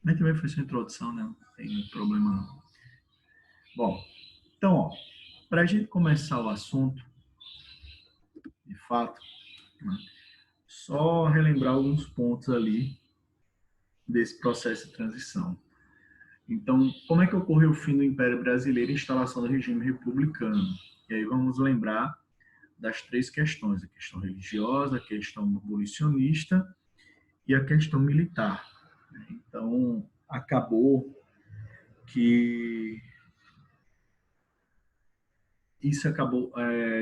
Mas também foi sua introdução, né? Não tem problema não. Bom, então, ó, para a gente começar o assunto, de fato, né, só relembrar alguns pontos ali desse processo de transição. Então, como é que ocorreu o fim do Império Brasileiro e a instalação do regime republicano? E aí vamos lembrar das três questões: a questão religiosa, a questão abolicionista e a questão militar. Então, acabou que isso acabou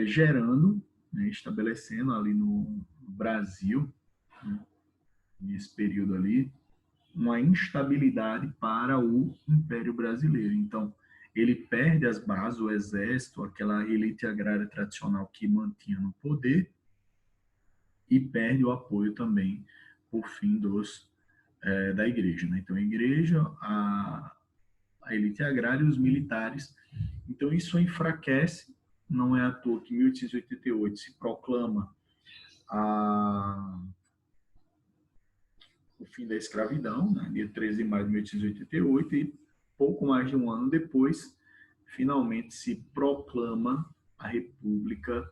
gerando, né, estabelecendo ali no Brasil, né, nesse período ali, uma instabilidade para o Império Brasileiro. Então, ele perde as bases, o exército, aquela elite agrária tradicional que mantinha no poder, e perde o apoio também, por fim, da igreja. Né? Então, a igreja, a elite agrária e os militares. Então, isso enfraquece. Não é à toa que em 1888 se proclama a, o fim da escravidão, né? Dia 13 de maio de 1888, e pouco mais de um ano depois, finalmente se proclama a República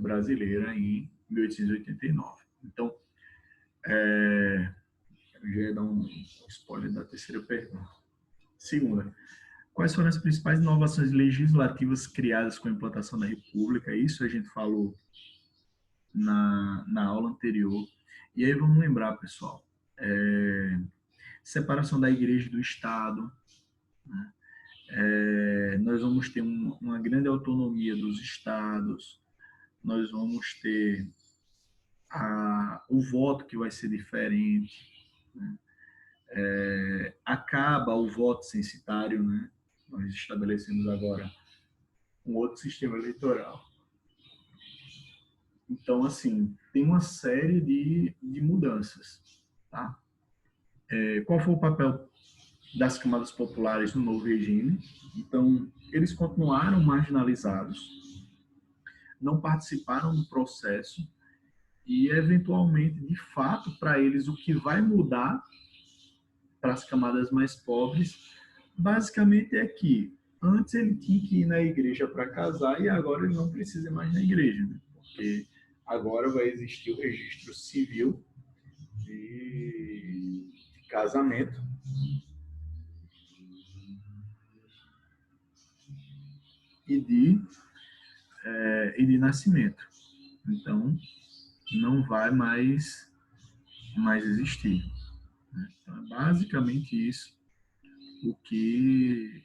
Brasileira em 1889. Então, eu já ia dar um spoiler da terceira pergunta. Segunda, quais foram as principais inovações legislativas criadas com a implantação da República? Isso a gente falou na aula anterior. E aí vamos lembrar, pessoal, separação da igreja do Estado, né? Nós vamos ter uma grande autonomia dos estados, nós vamos ter o voto que vai ser diferente, né? Acaba o voto censitário, né? Nós estabelecemos agora um outro sistema eleitoral. Então, assim, tem uma série de mudanças. Tá? Qual foi o papel das camadas populares no novo regime? Então, eles continuaram marginalizados, não participaram do processo e, eventualmente, de fato, para eles, o que vai mudar para as camadas mais pobres, basicamente é que antes ele tinha que ir na igreja para casar e agora ele não precisa mais na igreja, né? Porque agora vai existir o registro civil de casamento e de nascimento. Então, não vai mais existir. Né? Então, é basicamente isso o que,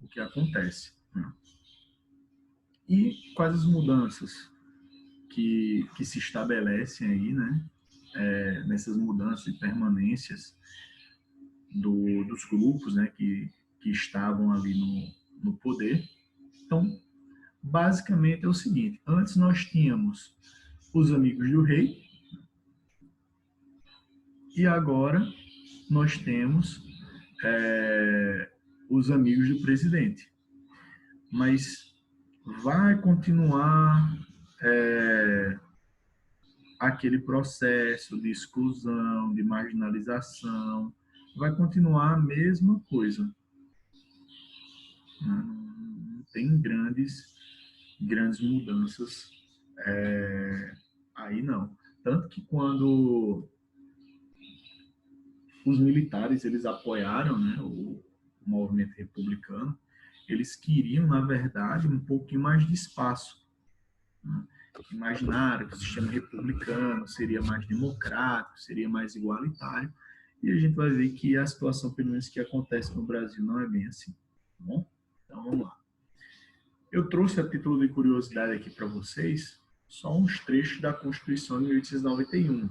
o que acontece. Né? E quais as mudanças que se estabelecem aí, né? Nessas mudanças e permanências dos grupos, né? Que estavam ali no poder. Então, basicamente é o seguinte: antes nós tínhamos os amigos do rei e agora nós temos os amigos do presidente. Mas vai continuar aquele processo de exclusão, de marginalização, vai continuar a mesma coisa. Não tem grandes mudanças aí não. Tanto que quando os militares eles apoiaram, né, o movimento republicano, eles queriam, na verdade, um pouquinho mais de espaço. Né? Imaginaram que o sistema republicano seria mais democrático, seria mais igualitário, e a gente vai ver que a situação, pelo menos que acontece no Brasil, não é bem assim. Tá bom? Então vamos lá. Eu trouxe a título de curiosidade aqui para vocês só uns trechos da Constituição de 1891.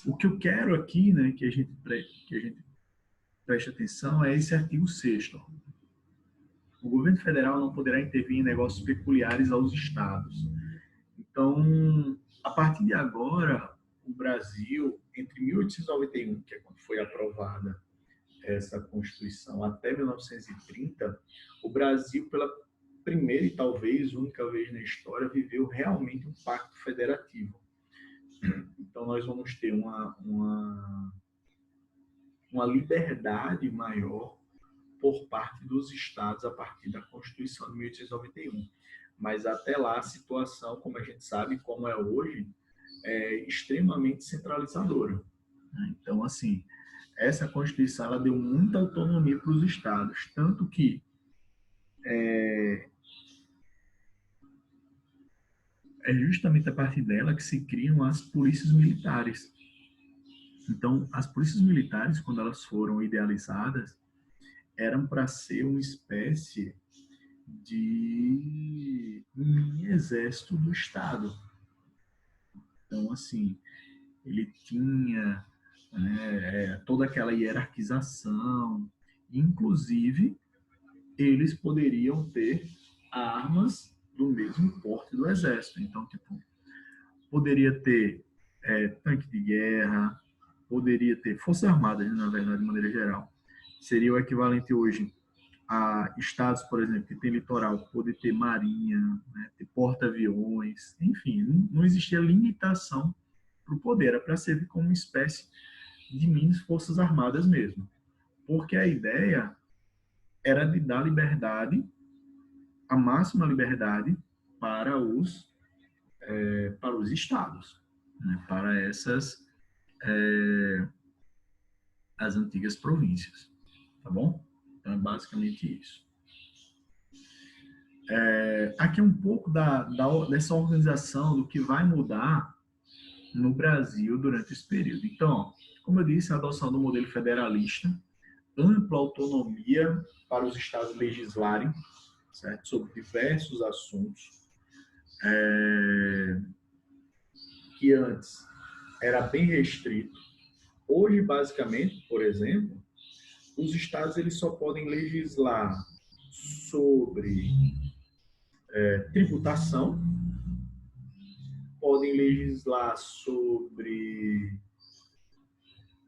O que eu quero aqui, né, que a gente preste atenção, é esse artigo 6º. O governo federal não poderá intervir em negócios peculiares aos estados. Então, a partir de agora, o Brasil, entre 1891, que é quando foi aprovada essa Constituição, até 1930, o Brasil, pela primeira e talvez única vez na história, viveu realmente um pacto federativo. Então, nós vamos ter uma liberdade maior por parte dos estados a partir da Constituição de 1891. Mas até lá a situação, como a gente sabe, como é hoje, é extremamente centralizadora. Então, assim, essa Constituição ela deu muita autonomia para os estados, tanto que é justamente a partir dela que se criam as polícias militares. Então, as polícias militares, quando elas foram idealizadas, eram para ser uma espécie de mini exército do Estado. Então, assim, ele tinha, né, toda aquela hierarquização, inclusive eles poderiam ter armas do mesmo porte do exército. Então, tipo, poderia ter tanque de guerra, poderia ter forças armadas, na verdade, de maneira geral. Seria o equivalente hoje a estados, por exemplo, que tem litoral, poder ter marinha, né, ter porta-aviões, enfim, não existia limitação para o poder, era para servir como uma espécie de mini forças armadas mesmo. Porque a ideia era de dar liberdade, a máxima liberdade para os estados, né, para essas as antigas províncias, tá bom? Então é basicamente isso. Aqui é um pouco dessa organização do que vai mudar no Brasil durante esse período. Então, como eu disse, a adoção do modelo federalista, ampla autonomia para os estados legislarem, certo? Sobre diversos assuntos, que antes era bem restrito. Hoje, basicamente, por exemplo, os estados eles só podem legislar sobre tributação, podem legislar sobre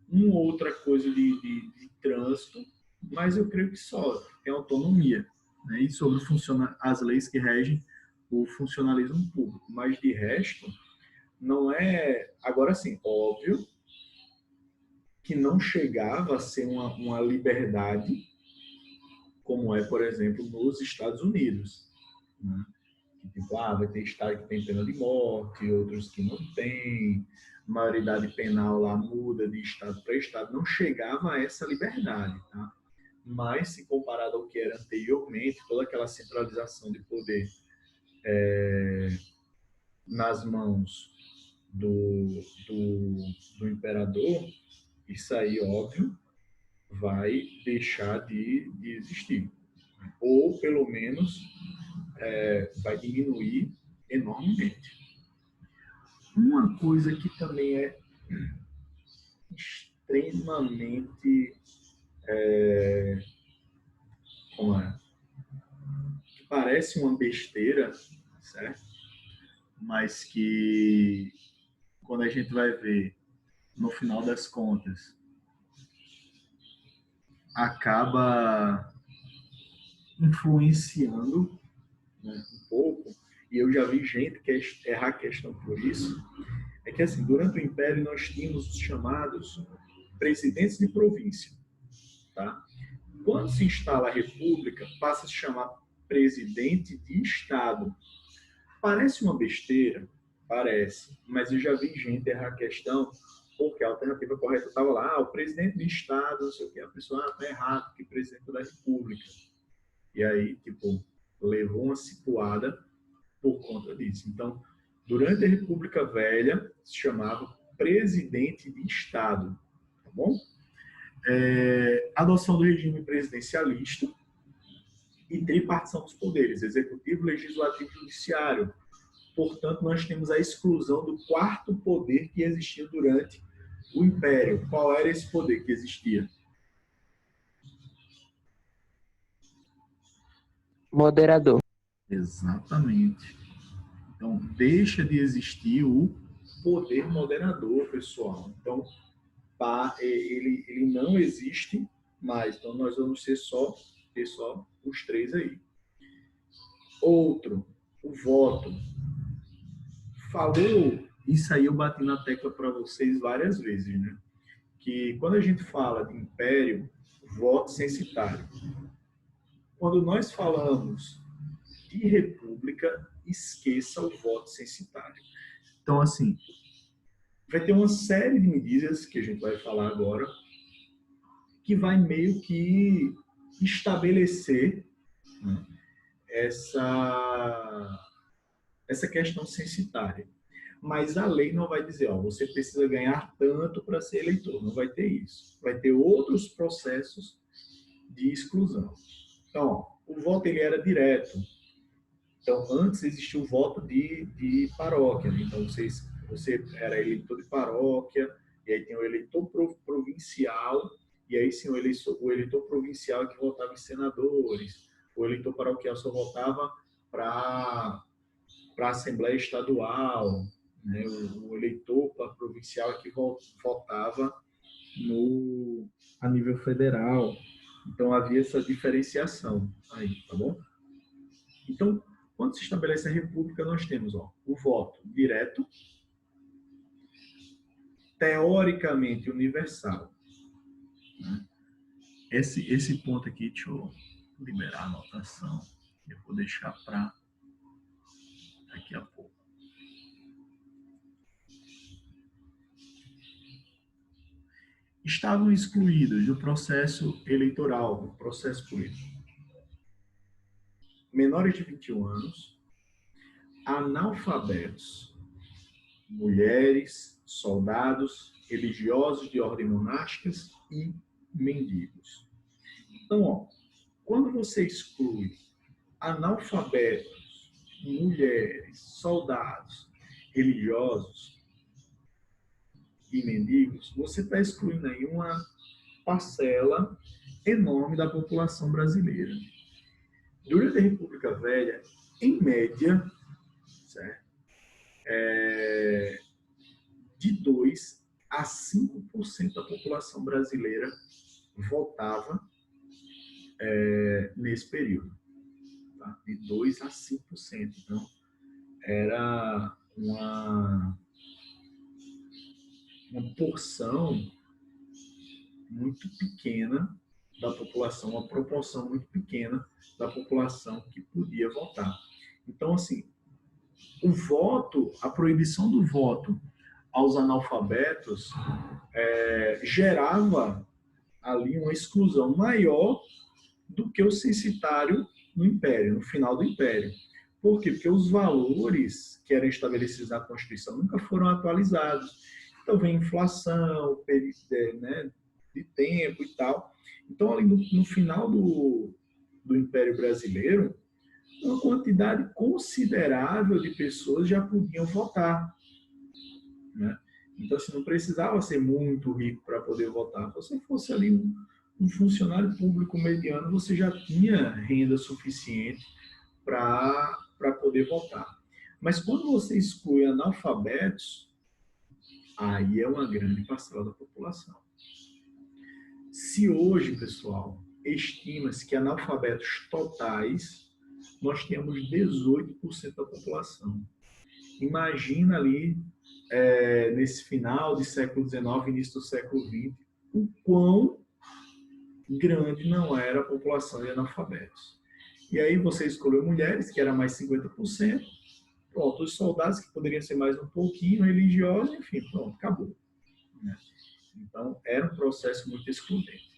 uma outra coisa de trânsito, mas eu creio que só tem autonomia, né? E sobre as leis que regem o funcionalismo público, mas de resto não é. Agora sim, óbvio que não chegava a ser uma liberdade como é, por exemplo, nos Estados Unidos, né? Tipo, vai ter estado que tem pena de morte, outros que não tem, maioridade penal lá muda de estado para estado, não chegava a essa liberdade, tá? Mas, se comparado ao que era anteriormente, toda aquela centralização de poder nas mãos do imperador, isso aí, óbvio, vai deixar de existir. Ou, pelo menos, vai diminuir enormemente. Uma coisa que também é extremamente como é? Que parece uma besteira, certo? Mas que quando a gente vai ver no final das contas acaba influenciando, né, um pouco, e eu já vi gente que errar a questão por isso, é que assim, durante o Império nós tínhamos os chamados presidentes de província, tá? Quando se instala a República, passa a se chamar presidente de Estado. Parece uma besteira? Parece. Mas eu já vi gente errar a questão porque a alternativa correta estava lá, o presidente de Estado, não sei o que, a pessoa, está errado, que presidente da República. E aí, tipo, levou uma situada por conta disso. Então, durante a República Velha, se chamava presidente de Estado, tá bom? Adoção do regime presidencialista e tripartição dos poderes, executivo, legislativo e judiciário. Portanto, nós temos a exclusão do quarto poder que existia durante o Império. Qual era esse poder que existia? Moderador. Exatamente. Então, deixa de existir o poder moderador, pessoal. Então, ele não existe mais. Então, nós vamos ter só os três aí. Outro, o voto. Falou, isso aí eu bati na tecla para vocês várias vezes, né? que quando a gente fala de império, voto censitário. Quando nós falamos de república, esqueça o voto censitário. Então, assim, vai ter uma série de medidas que a gente vai falar agora que vai meio que estabelecer, né, essa questão censitária. Mas a lei não vai dizer, ó, você precisa ganhar tanto para ser eleitor. Não vai ter isso. Vai ter outros processos de exclusão. Então, ó, o voto ele era direto. Então, antes existia o voto de paróquia. Né? Então, você era eleitor de paróquia, e aí tem o eleitor provincial, e aí sim o eleitor provincial é que votava em senadores. O eleitor paroquial só votava para a Assembleia Estadual, né? O eleitor provincial é que votava a nível federal. Então, havia essa diferenciação aí, tá bom? Então, quando se estabelece a república, nós temos o voto direto, teoricamente universal. Né? Esse ponto aqui, deixa eu liberar a anotação, eu vou deixar para daqui a pouco. Estavam excluídos do processo eleitoral, do processo político, menores de 21 anos, analfabetos, mulheres, soldados, religiosos de ordem monásticas e mendigos. Então, quando você exclui analfabetos, mulheres, soldados, religiosos e mendigos, você está excluindo aí uma parcela enorme da população brasileira. Durante a República Velha, em média, certo? De 2 a 5% da população brasileira votava nesse período. Tá? De 2 a 5%. Então, era uma porção muito pequena da população, uma proporção muito pequena da população que podia votar. Então, assim, o voto, a proibição do voto aos analfabetos gerava ali uma exclusão maior do que o censitário no Império, no final do Império. Por quê? Porque os valores que eram estabelecidos na Constituição nunca foram atualizados. Então, vem inflação, né, de tempo e tal. Então, ali no final do Império Brasileiro, uma quantidade considerável de pessoas já podiam votar. Né? Então, assim, não precisava ser muito rico para poder votar. Se você fosse ali um funcionário público mediano, você já tinha renda suficiente para poder votar. Mas quando você exclui analfabetos, aí é uma grande parcela da população. Se hoje, pessoal, estima-se que analfabetos totais, nós temos 18% da população. Imagina ali, nesse final do século XIX, início do século XX, o quão grande não era a população de analfabetos. E aí você escolheu mulheres, que era mais 50%, pronto, os soldados, que poderiam ser mais um pouquinho, religiosos, enfim, pronto, acabou. Né? Então, era um processo muito excludente.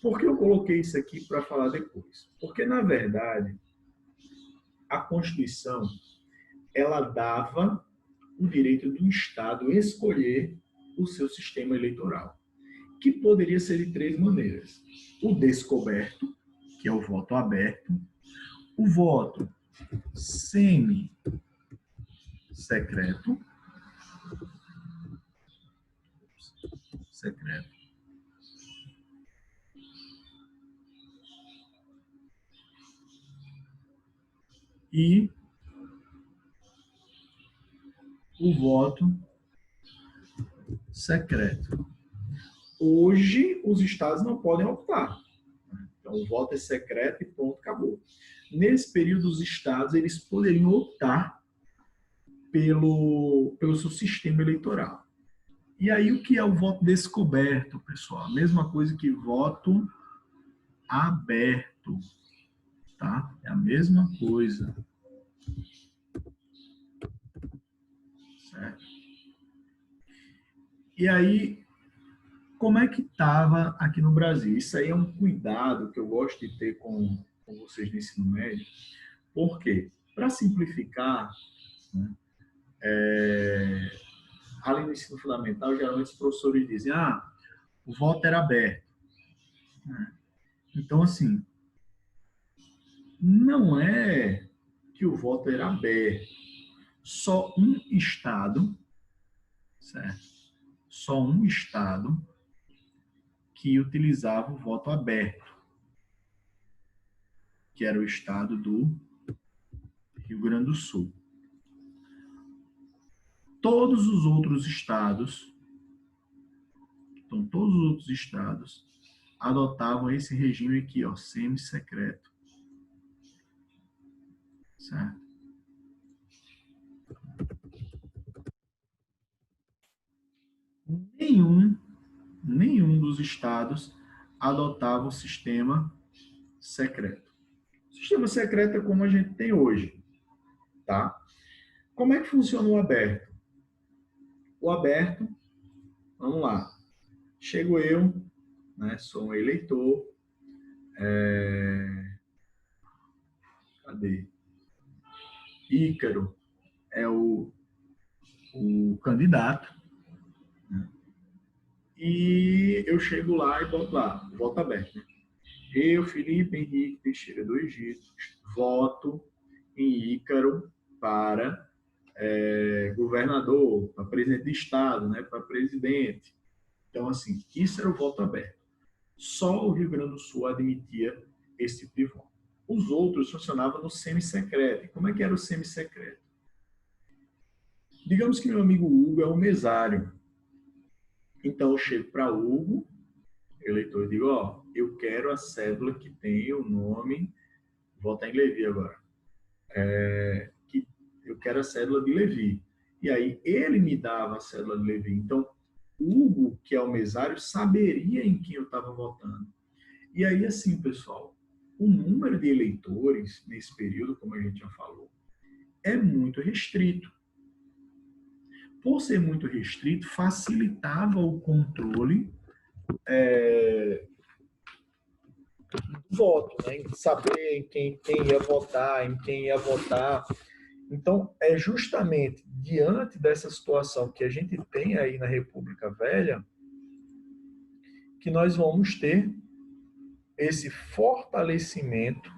Por que eu coloquei isso aqui para falar depois? Porque, na verdade, a Constituição, ela dava o direito do Estado escolher o seu sistema eleitoral, que poderia ser de 3 maneiras. O descoberto, que é o voto aberto, o voto semi-secreto, e o voto secreto. Hoje, os estados não podem optar. Então, o voto é secreto e pronto, acabou. Nesse período, os estados eles poderiam optar pelo seu sistema eleitoral. E aí, o que é o voto descoberto, pessoal? A mesma coisa que voto aberto, tá? É a mesma coisa, certo? E aí, como é que estava aqui no Brasil? Isso aí é um cuidado que eu gosto de ter com vocês no ensino médio. Por quê? Para simplificar, né, ali no ensino fundamental, geralmente os professores dizem, o voto era aberto. Né? Então, assim, não é que o voto era aberto. Só um estado, certo? Só um estado que utilizava o voto aberto, que era o estado do Rio Grande do Sul. Todos os outros estados, então todos os outros estados adotavam esse regime aqui, ó, semi-secreto, certo? Nenhum, nenhum dos estados adotava o sistema secreto. O sistema secreto é como a gente tem hoje, tá? Como é que funciona o aberto? O aberto, vamos lá. Chego eu, né? Sou um eleitor. Cadê? Ícaro é o candidato. Né? E eu chego lá e boto lá, voto aberto. Né? Eu, Felipe Henrique Teixeira do Egito, voto em Ícaro para governador, para presidente de estado, né? Para presidente. Então, assim, isso era o voto aberto. Só o Rio Grande do Sul admitia esse tipo de voto. Os outros funcionavam no semi-secreto. Como é que era o semi-secreto? Digamos que meu amigo Hugo é um mesário. Então eu chego para Hugo, eleitor, e digo, ó, eu quero a cédula que tem o nome, vou votar em Levi agora, que eu quero a cédula de Levi. E aí ele me dava a cédula de Levi. Então, Hugo, que é o mesário, saberia em quem eu estava votando. E aí, assim, pessoal, o número de eleitores nesse período, como a gente já falou, é muito restrito. Por ser muito restrito, facilitava o controle do voto, né? Em saber em quem ia votar, em quem ia votar. Então, é justamente diante dessa situação que a gente tem aí na República Velha que nós vamos ter esse fortalecimento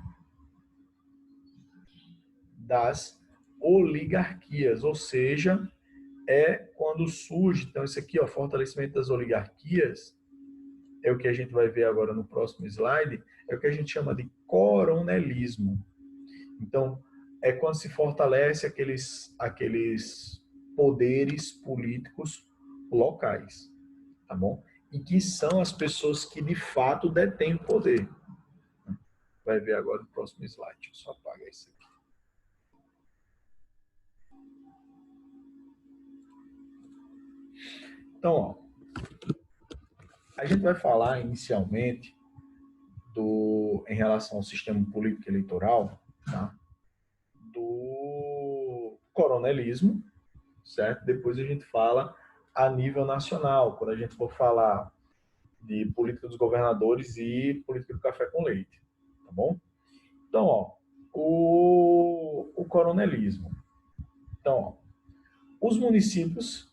das oligarquias, ou seja, é quando surge, então isso aqui, ó, fortalecimento das oligarquias, é o que a gente vai ver agora no próximo slide, é o que a gente chama de coronelismo. Então, é quando se fortalece aqueles poderes políticos locais, tá bom? E que são as pessoas que de fato detêm o poder. Vai ver agora no próximo slide. Deixa eu só apagar isso aqui. Então, ó, a gente vai falar inicialmente em relação ao sistema político eleitoral, tá? Do coronelismo, certo? Depois a gente fala a nível nacional, quando a gente for falar de política dos governadores e política do café com leite, tá bom? Então, ó, o coronelismo. Então, ó, os municípios,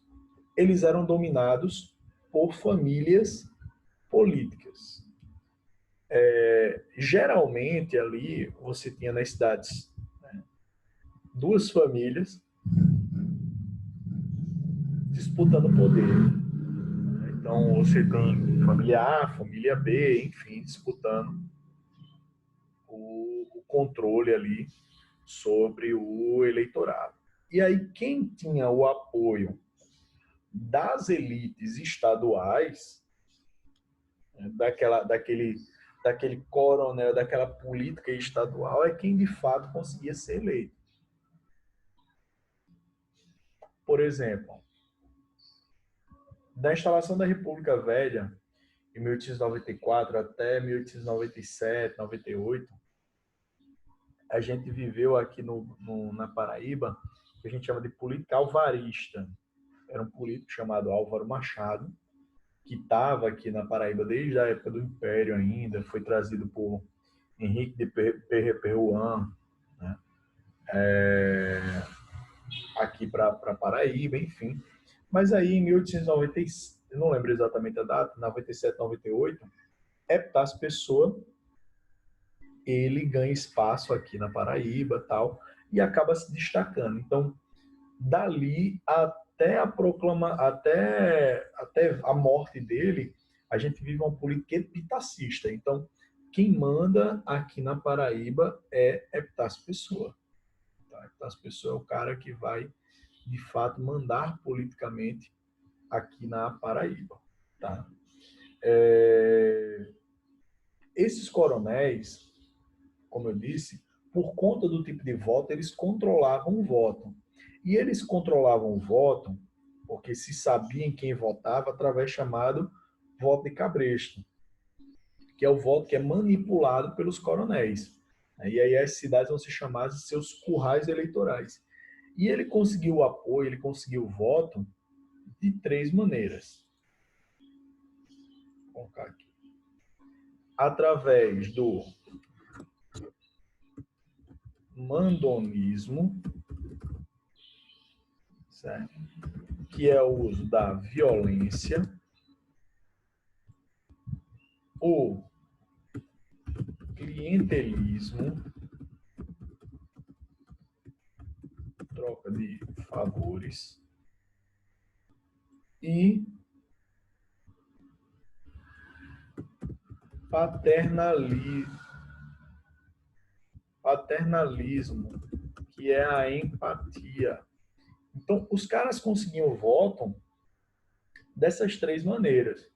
eles eram dominados por famílias políticas. Geralmente, ali, você tinha nas cidades, né, duas famílias disputando poder. Então, você tem família A, família B, enfim, disputando o controle ali sobre o eleitorado. E aí, quem tinha o apoio das elites estaduais, né, daquele coronel, daquela política estadual, é quem de fato conseguia ser eleito. Por exemplo, Da instalação da República Velha, em 1894 até 1897, 98, a gente viveu aqui na Paraíba, que a gente chama de política alvarista. Era um político chamado Álvaro Machado, que estava aqui na Paraíba desde a época do Império ainda, foi trazido por Henrique de Perroan, né? Aqui para Paraíba, enfim. Mas aí em 1890, eu não lembro exatamente a data, 97, 98, Epitácio Pessoa, ele ganha espaço aqui na Paraíba tal, e acaba se destacando. Então, dali até até a morte dele, a gente vive uma política epitacista. Então, quem manda aqui na Paraíba é Epitácio Pessoa. Tá? Epitácio Pessoa é o cara que vai, de fato, mandar politicamente aqui na Paraíba. Tá? Esses coronéis, como eu disse, por conta do tipo de voto, eles controlavam o voto. E eles controlavam o voto porque se sabia em quem votava através chamado voto de cabresto, que é o voto que é manipulado pelos coronéis. E aí as cidades vão se chamar de seus currais eleitorais. E ele conseguiu o apoio, ele conseguiu o voto de três maneiras. Vou colocar aqui. Através do mandonismo, certo? Que é o uso da violência, o clientelismo, troca de favores, e paternalismo, que é a empatia. Então, os caras conseguiam voto dessas três maneiras.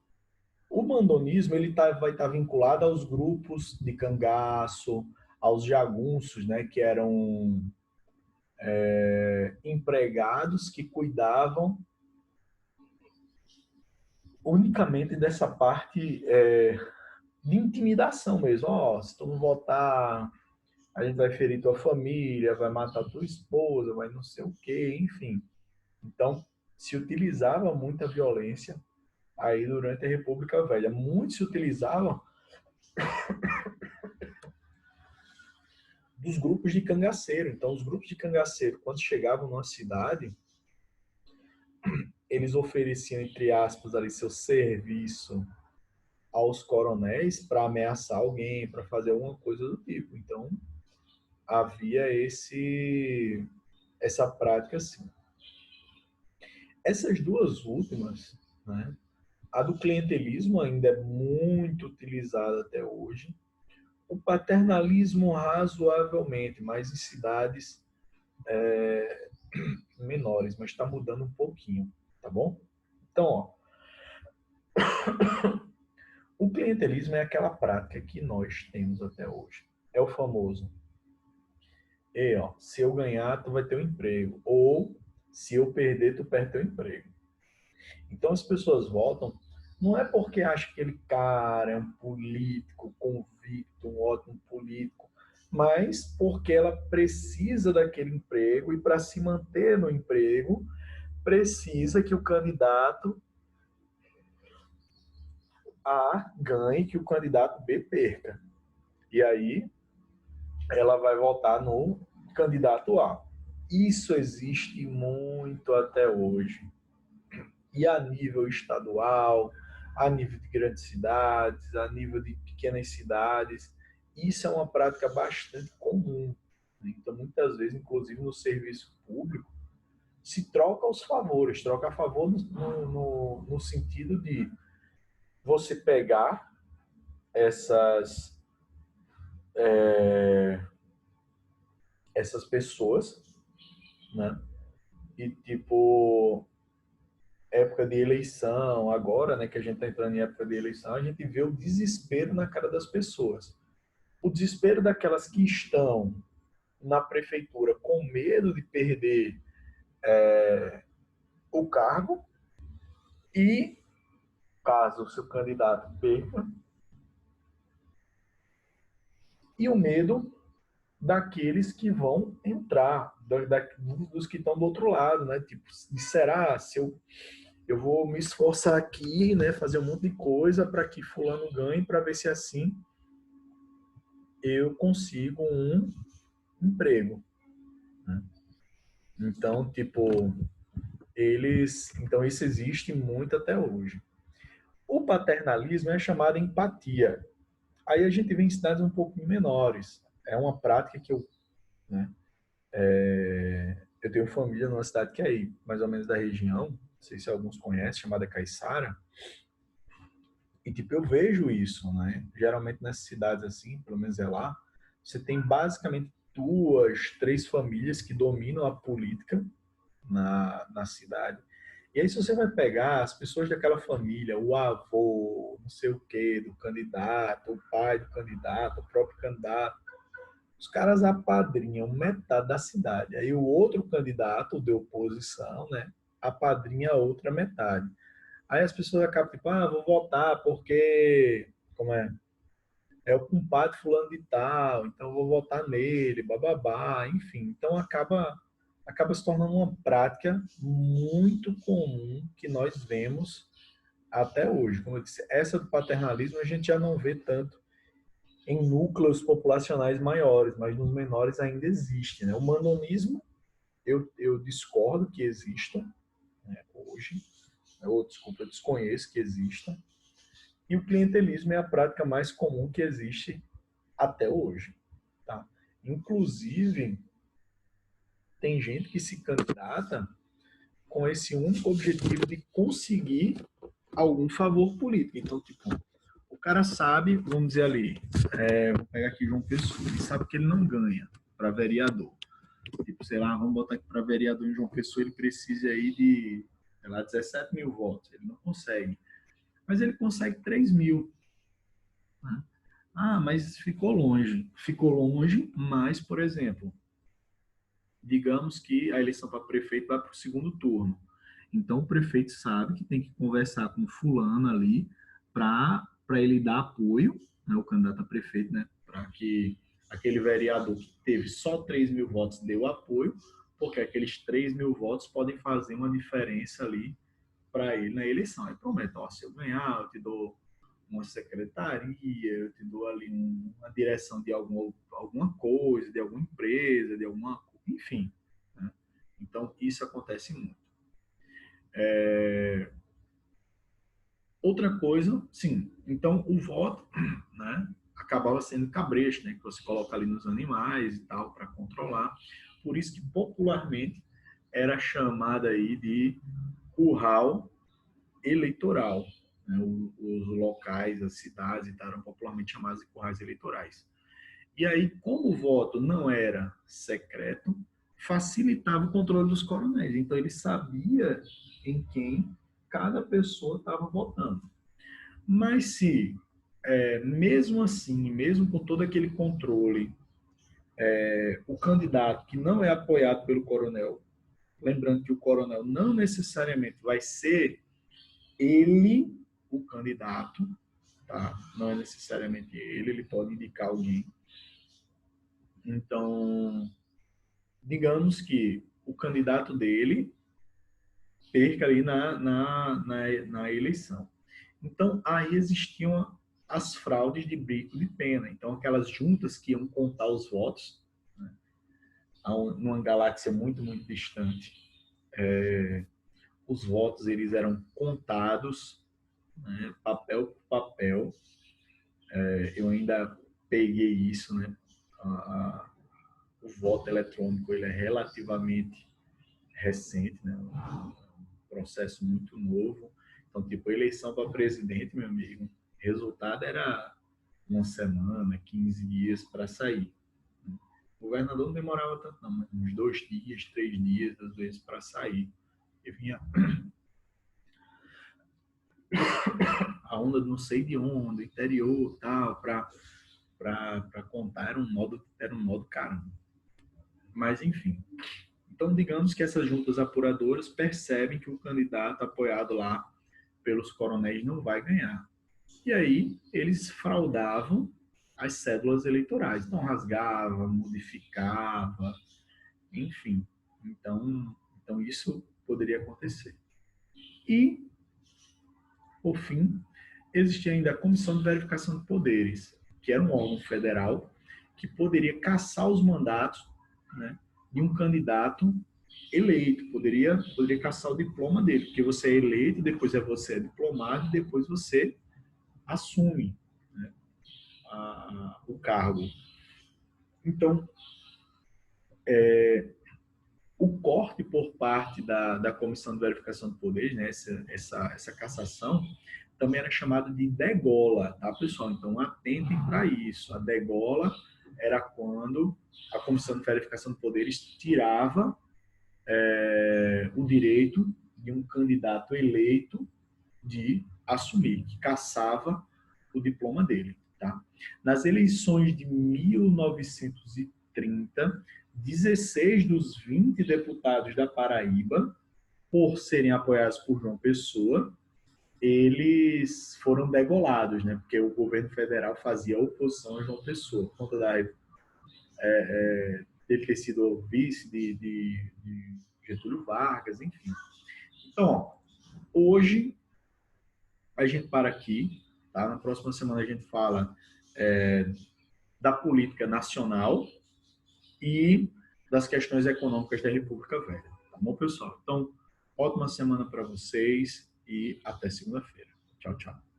O mandonismo ele vai estar vinculado aos grupos de cangaço, aos jagunços, né, que eram empregados que cuidavam unicamente dessa parte de intimidação mesmo. Ó, se tu não votar, a gente vai ferir tua família, vai matar tua esposa, vai não sei o quê, enfim. Então, se utilizava muita violência aí durante a República Velha. Muitos se utilizavam dos grupos de cangaceiro. Então, os grupos de cangaceiro, quando chegavam numa cidade, eles ofereciam, entre aspas, ali seu serviço aos coronéis para ameaçar alguém, para fazer alguma coisa do tipo. Então, havia essa prática assim. Essas duas últimas, né, a do clientelismo ainda é muito utilizada até hoje, o paternalismo razoavelmente, mas em cidades menores, mas está mudando um pouquinho, tá bom? Então, ó, o clientelismo é aquela prática que nós temos até hoje. É o famoso, ó, se eu ganhar, tu vai ter um emprego, ou se eu perder, tu perde teu emprego. Então as pessoas votam não é porque acham que aquele cara é um político convicto, um ótimo político, mas porque ela precisa daquele emprego e para se manter no emprego precisa que o candidato A ganhe, que o candidato B perca. E aí ela vai votar no candidato A. Isso existe muito até hoje. E a nível estadual, a nível de grandes cidades, a nível de pequenas cidades, isso é uma prática bastante comum. Então, muitas vezes, inclusive no serviço público, se troca os favores, troca a favor no sentido de você pegar essas pessoas, né? E tipo, época de eleição, agora, né, que a gente está entrando em época de eleição, a gente vê o desespero na cara das pessoas. O desespero daquelas que estão na prefeitura com medo de perder o cargo, E, caso o seu candidato perca, e o medo daqueles que vão entrar, dos que estão do outro lado, né? Tipo, será se eu vou me esforçar aqui, né? Fazer um monte de coisa para que fulano ganhe, para ver se assim eu consigo um emprego, né? Então, tipo, então isso existe muito até hoje. O paternalismo é chamado empatia. Aí a gente vê em cidades um pouco menores. É uma prática que né, eu tenho família numa cidade que é aí, mais ou menos da região, não sei se alguns conhecem, chamada Caiçara. E tipo, eu vejo isso, né? Geralmente nessas cidades assim, pelo menos é lá, você tem basicamente duas, três famílias que dominam a política na cidade. E aí, se você vai pegar as pessoas daquela família, o avô, não sei o quê, do candidato, o pai do candidato, o próprio candidato, os caras apadrinham metade da cidade. Aí o outro candidato de oposição, né, apadrinha a outra metade. Aí as pessoas acabam tipo, vou votar porque, como é o compadre fulano de tal, então vou votar nele, bababá, enfim. Então acaba se tornando uma prática muito comum que nós vemos até hoje. Como eu disse, essa do paternalismo a gente já não vê tanto em núcleos populacionais maiores, mas nos menores ainda existe, né? O manonismo, eu discordo que exista, né, hoje, ou desculpa, eu desconheço que exista, e o clientelismo é a prática mais comum que existe até hoje, tá? Inclusive, tem gente que se candidata com esse único objetivo de conseguir algum favor político. Então, tipo, o cara sabe, vamos dizer ali, vou pegar aqui João Pessoa, ele sabe que ele não ganha para vereador. Tipo, sei lá, vamos botar aqui para vereador em João Pessoa, ele precisa aí de, sei lá, 17 mil votos. Ele não consegue. Mas ele consegue 3 mil. Né? Mas ficou longe. Ficou longe, mas, por exemplo, digamos que a eleição para prefeito vai para o segundo turno. Então, o prefeito sabe que tem que conversar com fulano ali para ele dar apoio, né, o candidato a prefeito, né, para que aquele vereador que teve só 3 mil votos dê o apoio, porque aqueles 3 mil votos podem fazer uma diferença ali para ele na eleição. Aí promete, se eu ganhar, eu te dou uma secretaria, eu te dou ali uma direção de alguma coisa, de alguma empresa, de alguma, enfim. Né? Então, isso acontece muito. Outra coisa, sim, então o voto, né, acabava sendo cabresto, né, que você coloca ali nos animais e tal, para controlar. Por isso que popularmente era chamada aí de curral eleitoral. Né? Os locais, as cidades e tal, eram popularmente chamados de currais eleitorais. E aí, como o voto não era secreto, facilitava o controle dos coronéis. Então, ele sabia em quem cada pessoa estava votando. Mas se, mesmo assim, mesmo com todo aquele controle, o candidato que não é apoiado pelo coronel, lembrando que o coronel não necessariamente vai ser ele o candidato, tá? Não é necessariamente ele pode indicar alguém. Então, digamos que o candidato dele perca ali na eleição. Então, aí existiam as fraudes de bico de pena. Então, aquelas juntas que iam contar os votos, né, numa galáxia muito, muito distante, os votos eles eram contados, né, papel por papel. Eu ainda peguei isso, né? O voto eletrônico ele é relativamente recente, né? Um processo muito novo. Então, tipo, eleição para presidente, meu amigo, resultado era uma semana, 15 dias para sair. O governador não demorava tanto, não, mas uns 2 dias, 3 dias, às vezes, para sair. E vinha a onda de não sei de onde, interior, tal, para contar, era um modo caramba. Mas, enfim. Então, digamos que essas juntas apuradoras percebem que o candidato apoiado lá pelos coronéis não vai ganhar. E aí eles fraudavam as cédulas eleitorais. Então rasgava, modificava, enfim. Então isso poderia acontecer. E, por fim, existia ainda a Comissão de Verificação de Poderes, que era um órgão federal que poderia cassar os mandatos, né, de um candidato eleito, poderia cassar o diploma dele, porque você é eleito, depois você é diplomado, depois você assume, né, o cargo. Então, o corte por parte da Comissão de Verificação de Poderes, né, essa cassação, também era chamado de degola, tá, pessoal? Então, atentem para isso. A degola era quando a Comissão de Verificação de Poderes tirava o direito de um candidato eleito de assumir, que cassava o diploma dele, tá? Nas eleições de 1930, 16 dos 20 deputados da Paraíba, por serem apoiados por João Pessoa, eles foram degolados, né? Porque o governo federal fazia oposição a João Pessoa, por conta dele ter sido vice de Getúlio Vargas, enfim. Então, ó, hoje a gente para aqui, tá? Na próxima semana a gente fala da política nacional e das questões econômicas da República Velha. Tá bom, pessoal? Então, ótima semana para vocês e até segunda-feira. Tchau, tchau.